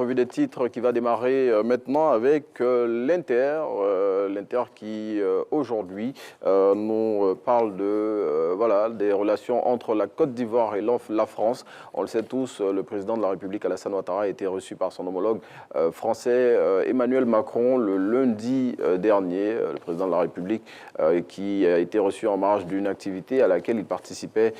revue des titres qui va démarrer maintenant avec l'Inter. L'Inter qui aujourd'hui nous parle de voilà, des relations entre la Côte d'Ivoire et la France. On le sait tous, le président de la République Alassane Ouattara a été reçu par son homologue français Emmanuel Macron le lundi dernier. Le président de la République qui a été reçu en marge d'une activité à laquelle il participait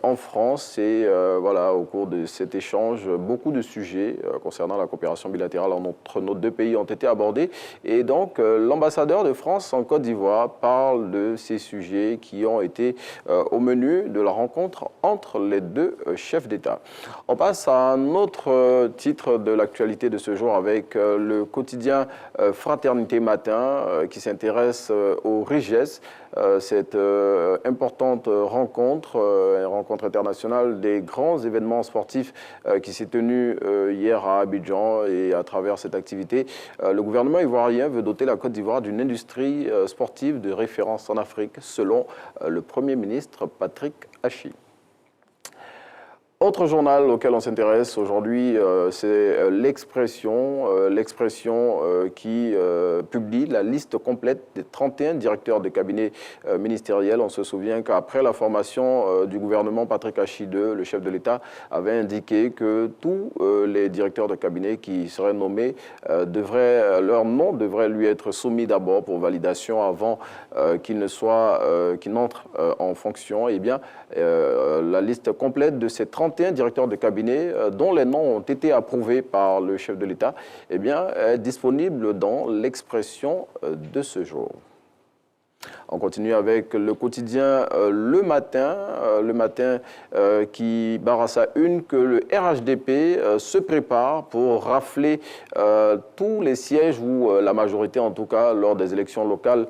en France. Et voilà, au cours de cet échange, beaucoup de sujets concernant la coopération bilatérale entre nos deux pays ont été abordés. Et donc, l'ambassadeur de France en Côte d'Ivoire parle de ces sujets qui ont été au menu de la rencontre entre les deux chefs d'État. On passe à un autre titre de l'actualité de ce jour avec le quotidien Fraternité Matin qui s'intéresse au RIGES, cette importante rencontre, une rencontre internationale des grands événements sportifs qui s'est tenue hier à Abidjan. Et à travers cette activité, le gouvernement ivoirien veut doter la Côte d'Ivoire d'une industrie sportive de référence en Afrique, selon le Premier ministre Patrick Achi. Autre journal auquel on s'intéresse aujourd'hui, c'est l'Expression qui publie la liste complète des 31 directeurs de cabinet ministériels. On se souvient qu'après la formation du gouvernement, Patrick Achi II, le chef de l'État, avait indiqué que tous les directeurs de cabinet qui seraient nommés, leur nom devrait lui être soumis d'abord pour validation avant qu'ils n'entrent en fonction. Eh bien, la liste complète de ces 31 directeurs de cabinet dont les noms ont été approuvés par le chef de l'État, eh bien, est disponible dans l'Expression de ce jour. On continue avec le quotidien Le Matin qui barre à sa une que le RHDP se prépare pour rafler tous les sièges ou la majorité en tout cas lors des élections locales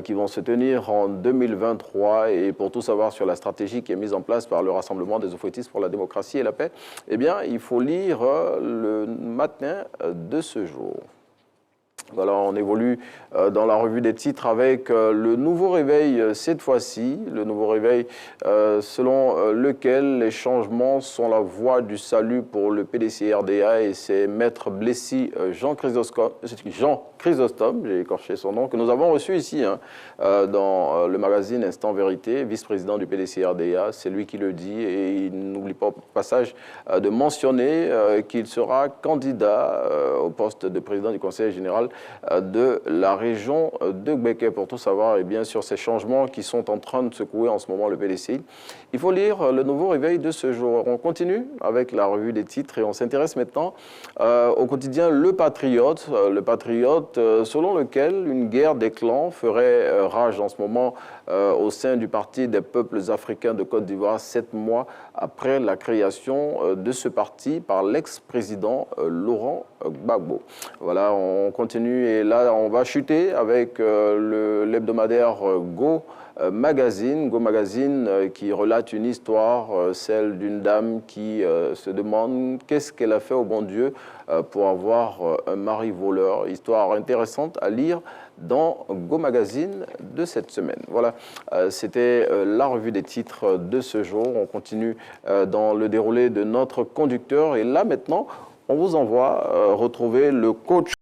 qui vont se tenir en 2023. Et pour tout savoir sur la stratégie qui est mise en place par le Rassemblement des Oufouettistes pour la démocratie et la paix, eh bien, il faut lire le Matin de ce jour. Voilà, on évolue dans la revue des titres avec le nouveau réveil cette fois-ci, le nouveau réveil selon lequel les changements sont la voie du salut pour le PDC-RDA, et c'est Maître Blessy Jean Chrysostome, j'ai écorché son nom, que nous avons reçu ici dans le magazine Instant Vérité, vice-président du PDC-RDA. C'est lui qui le dit, et il n'oublie pas au passage de mentionner qu'il sera candidat au poste de président du Conseil général de la région de Gbeke. Pour tout savoir, et bien sur ces changements qui sont en train de secouer en ce moment le PDC, il faut lire le nouveau réveil de ce jour. On continue avec la revue des titres et on s'intéresse maintenant au quotidien Le Patriote, selon lequel une guerre des clans ferait rage en ce moment au sein du Parti des peuples africains de Côte d'Ivoire, 7 mois après la création de ce parti par l'ex-président Laurent Gbagbo. Voilà, on continue et là on va chuter avec l'hebdomadaire Go Magazine qui relate une histoire, celle d'une dame qui se demande qu'est-ce qu'elle a fait au bon Dieu pour avoir un mari voleur. Histoire intéressante à lire dans Go Magazine de cette semaine. Voilà, c'était la revue des titres de ce jour. On continue dans le déroulé de notre conducteur et là maintenant, on vous envoie retrouver le coach